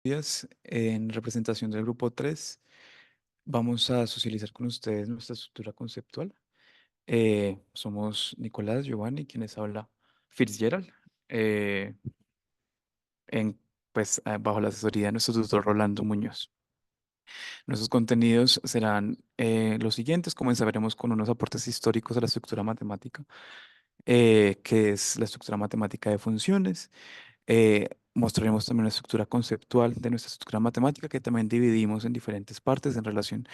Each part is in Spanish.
Días. En representación del grupo 3 vamos a socializar con ustedes nuestra estructura conceptual. Somos Nicolás, Giovanni, quienes habla Fitzgerald, eh, bajo la asesoría de nuestro tutor Rolando Muñoz. Nuestros contenidos serán los siguientes. Comenzaremos con unos aportes históricos a la estructura matemática, que es la estructura matemática de funciones. Mostraremos también la estructura conceptual de nuestra estructura matemática, que también dividimos en diferentes partes en relación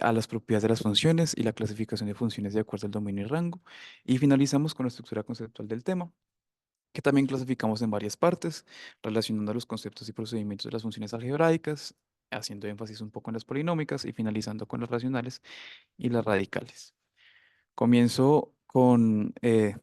a las propiedades de las funciones y la clasificación de funciones de acuerdo al dominio y rango. Y finalizamos con la estructura conceptual del tema, que también clasificamos en varias partes, relacionando los conceptos y procedimientos de las funciones algebraicas, haciendo énfasis un poco en las polinómicas y finalizando con las racionales y las radicales. Comienzo con,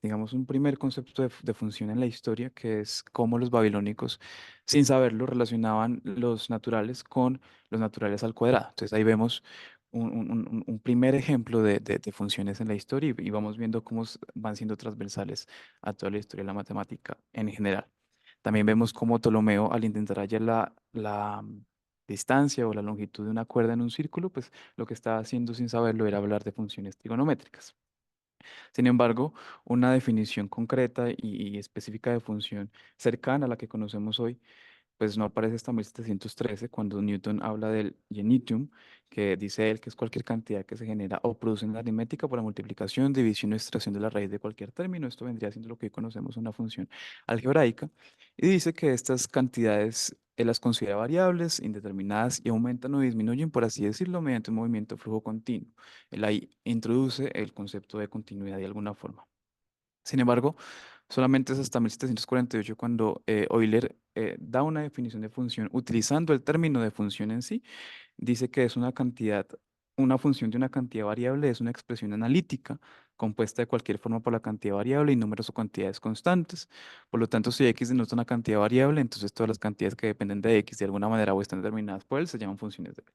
digamos, un primer concepto de función en la historia, que es cómo los babilónicos, sin saberlo, relacionaban los naturales con los naturales al cuadrado. Entonces ahí vemos un primer ejemplo de funciones en la historia y vamos viendo cómo van siendo transversales a toda la historia de la matemática en general. También vemos cómo Ptolomeo, al intentar hallar la distancia o la longitud de una cuerda en un círculo, pues lo que estaba haciendo sin saberlo era hablar de funciones trigonométricas. Sin embargo, una definición concreta y específica de función cercana a la que conocemos hoy, pues no aparece hasta 1713 cuando Newton habla del genitum, que dice él que es cualquier cantidad que se genera o produce en la aritmética por la multiplicación, división o extracción de la raíz de cualquier término. Esto vendría siendo lo que hoy conocemos una función algebraica. Y dice que estas cantidades él las considera variables, indeterminadas y aumentan o disminuyen, por así decirlo, mediante un movimiento flujo continuo. Él ahí introduce el concepto de continuidad de alguna forma. Sin embargo, solamente es hasta 1748 cuando Euler da una definición de función utilizando el término de función en sí. Dice que es una cantidad, una función de una cantidad variable es una expresión analítica compuesta de cualquier forma por la cantidad variable y números o cantidades constantes. Por lo tanto, si x denota una cantidad variable, entonces todas las cantidades que dependen de x de alguna manera o están determinadas por él se llaman funciones de él.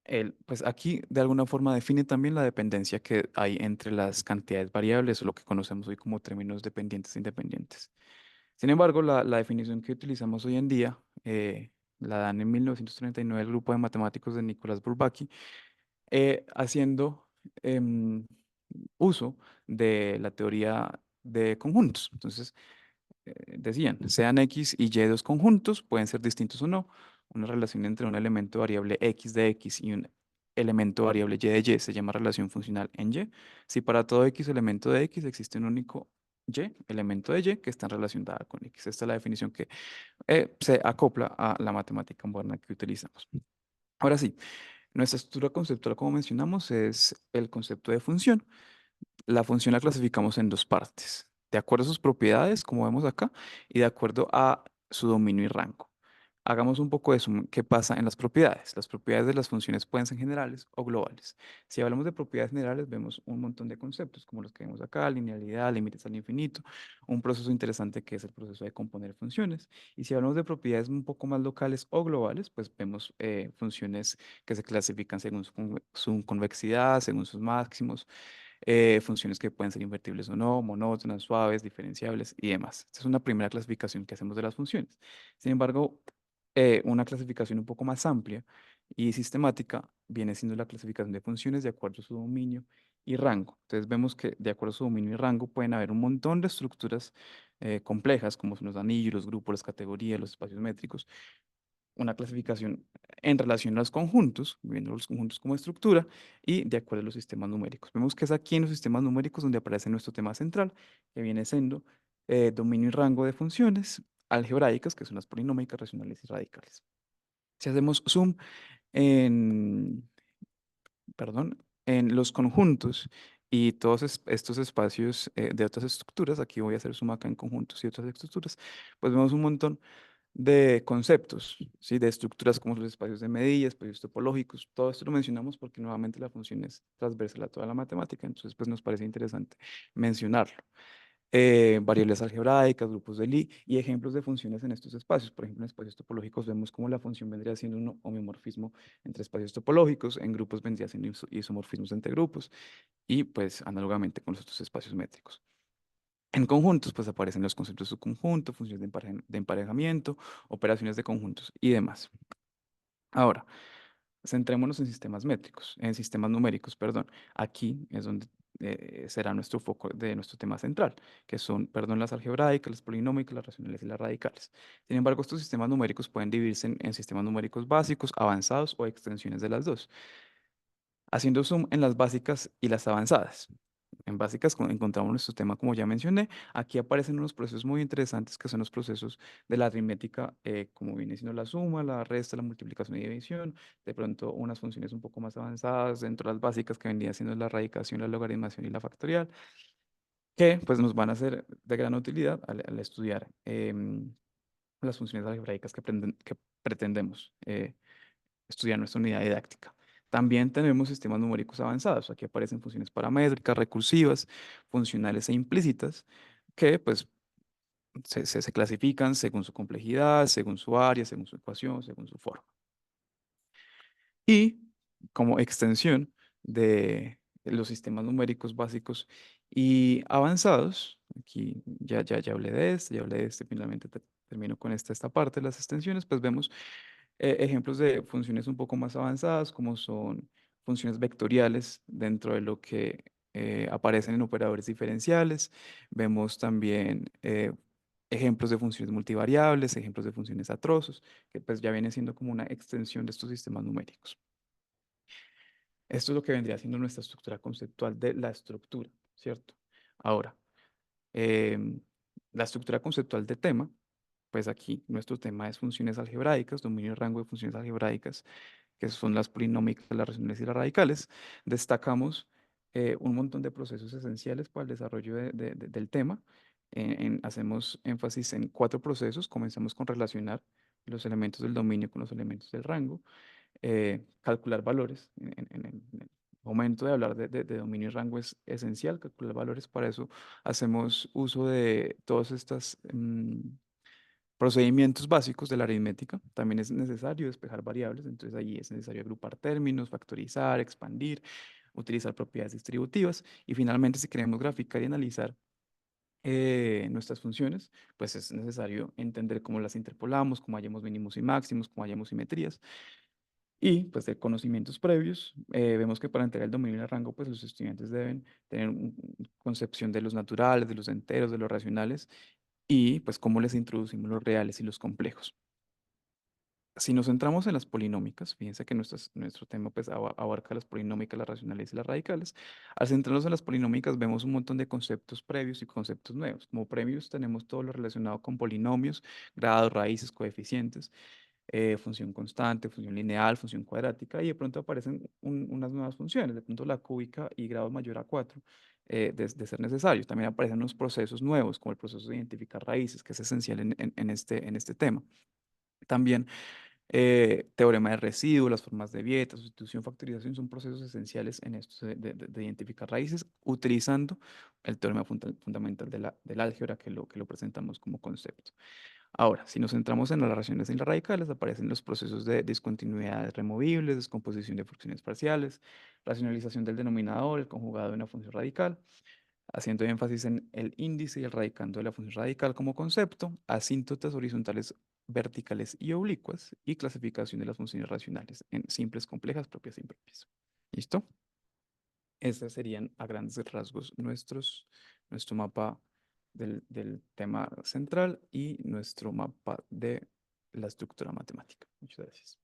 Él, pues aquí de alguna forma define también la dependencia que hay entre las cantidades variables o lo que conocemos hoy como términos dependientes e independientes. Sin embargo, la definición que utilizamos hoy en día la dan en 1939 el grupo de matemáticos de Nicolás Bourbaki, haciendo em, uso de la teoría de conjuntos. Entonces, decían, sean X y Y dos conjuntos, pueden ser distintos o no. Una relación entre un elemento variable X de X y un elemento variable Y de Y se llama relación funcional en Y. Si para todo X elemento de X existe un único Y, elemento de Y, que está en relación dada con X. Esta es la definición que se acopla a la matemática moderna que utilizamos. Ahora sí, nuestra estructura conceptual, como mencionamos, es el concepto de función. La función la clasificamos en dos partes, de acuerdo a sus propiedades, como vemos acá, y de acuerdo a su dominio y rango. Hagamos un poco de eso. ¿Qué pasa en las propiedades? Las propiedades de las funciones pueden ser generales o globales. Si hablamos de propiedades generales, vemos un montón de conceptos, como los que vemos acá: linealidad, límites al infinito, un proceso interesante que es el proceso de componer funciones. Y si hablamos de propiedades un poco más locales o globales, pues vemos funciones que se clasifican según su convexidad, según sus máximos, funciones que pueden ser invertibles o no, monótonas, suaves, diferenciables y demás. Esta es una primera clasificación que hacemos de las funciones. Sin embargo, una clasificación un poco más amplia y sistemática viene siendo la clasificación de funciones de acuerdo a su dominio y rango. Entonces vemos que de acuerdo a su dominio y rango pueden haber un montón de estructuras complejas, como son los anillos, los grupos, las categorías, los espacios métricos, una clasificación en relación a los conjuntos, viendo los conjuntos como estructura y de acuerdo a los sistemas numéricos. Vemos que es aquí en los sistemas numéricos donde aparece nuestro tema central, que viene siendo dominio y rango de funciones algebraicas, que son las polinómicas, racionales y radicales. Si hacemos zoom en, perdón, en los conjuntos y todos estos espacios de otras estructuras, aquí voy a hacer zoom acá en conjuntos y otras estructuras, pues vemos un montón de conceptos, ¿sí? De estructuras como los espacios de medida, espacios topológicos. Todo esto lo mencionamos porque nuevamente la función es transversal a toda la matemática, entonces pues nos parece interesante mencionarlo. Variables algebraicas, grupos de Lie y ejemplos de funciones en estos espacios. Por ejemplo, en espacios topológicos vemos cómo la función vendría siendo un homeomorfismo entre espacios topológicos, en grupos vendría siendo isomorfismos entre grupos y pues análogamente con los otros espacios métricos. En conjuntos, pues aparecen los conceptos de subconjunto, funciones de emparejamiento, operaciones de conjuntos y demás. Ahora, centrémonos en sistemas métricos, en sistemas numéricos, perdón. Aquí es donde será nuestro foco de nuestro tema central, que son, perdón, las algebraicas, las polinómicas, las racionales y las radicales. Sin embargo, estos sistemas numéricos pueden dividirse en sistemas numéricos básicos, avanzados o extensiones de las dos. Haciendo zoom en las básicas y las avanzadas. En básicas encontramos nuestro tema, como ya mencioné. Aquí aparecen unos procesos muy interesantes que son los procesos de la aritmética, como viene siendo la suma, la resta, la multiplicación y división. De pronto, unas funciones un poco más avanzadas dentro de las básicas que vendría siendo la radicación, la logaritmación y la factorial, que pues nos van a ser de gran utilidad al estudiar las funciones algebraicas que pretendemos estudiar en nuestra unidad didáctica. También tenemos sistemas numéricos avanzados. Aquí aparecen funciones paramétricas, recursivas, funcionales e implícitas, que pues se clasifican según su complejidad, según su área, según su ecuación, según su forma. Y como extensión de los sistemas numéricos básicos y avanzados, aquí ya hablé de este, ya hablé de este, finalmente termino con esta parte de las extensiones, pues vemos ejemplos de funciones un poco más avanzadas, como son funciones vectoriales dentro de lo que aparecen en operadores diferenciales. Vemos también ejemplos de funciones multivariables, ejemplos de funciones a trozos, que pues ya viene siendo como una extensión de estos sistemas numéricos. Esto es lo que vendría siendo nuestra estructura conceptual de la estructura, ¿cierto? Ahora, em, la estructura conceptual de tema, pues aquí nuestro tema es funciones algebraicas, dominio y rango de funciones algebraicas, que son las polinómicas, las racionales y las radicales. Destacamos un montón de procesos esenciales para el desarrollo del tema. Hacemos énfasis en 4 procesos. Comenzamos con relacionar los elementos del dominio con los elementos del rango, calcular valores. En el momento de hablar de dominio y rango es esencial calcular valores. Para eso hacemos uso de todos estos procedimientos básicos de la aritmética. También es necesario despejar variables, entonces ahí es necesario agrupar términos, factorizar, expandir, utilizar propiedades distributivas. Y finalmente, si queremos graficar y analizar nuestras funciones, pues es necesario entender cómo las interpolamos, cómo hallamos mínimos y máximos, cómo hallamos simetrías. Y pues de conocimientos previos, vemos que para entender el dominio y el rango, pues los estudiantes deben tener una concepción de los naturales, de los enteros, de los racionales y pues cómo les introducimos los reales y los complejos. Si nos centramos en las polinómicas, fíjense que nuestro tema pues abarca las polinómicas, las racionales y las radicales. Al centrarnos en las polinómicas vemos un montón de conceptos previos y conceptos nuevos. Como previos tenemos todo lo relacionado con polinomios, grados, raíces, coeficientes, función constante, función lineal, función cuadrática, y de pronto aparecen unas nuevas funciones, de pronto la cúbica y grado mayor a 4, de ser necesario. También aparecen unos procesos nuevos, como el proceso de identificar raíces, que es esencial en este tema. También teorema de residuo, las formas de Vieta, sustitución, factorización son procesos esenciales en esto de identificar raíces, utilizando el teorema fundamental del álgebra que lo presentamos como concepto. Ahora, si nos centramos en las raciones y las radicales, aparecen los procesos de discontinuidades removibles, descomposición de fracciones parciales, racionalización del denominador, el conjugado de una función radical, haciendo énfasis en el índice y el radicando de la función radical como concepto, asíntotas horizontales, verticales y oblicuas, y clasificación de las funciones racionales en simples, complejas, propias e impropias. ¿Listo? Estos serían a grandes rasgos nuestro mapa del tema central y nuestro mapa de la estructura matemática. Muchas gracias.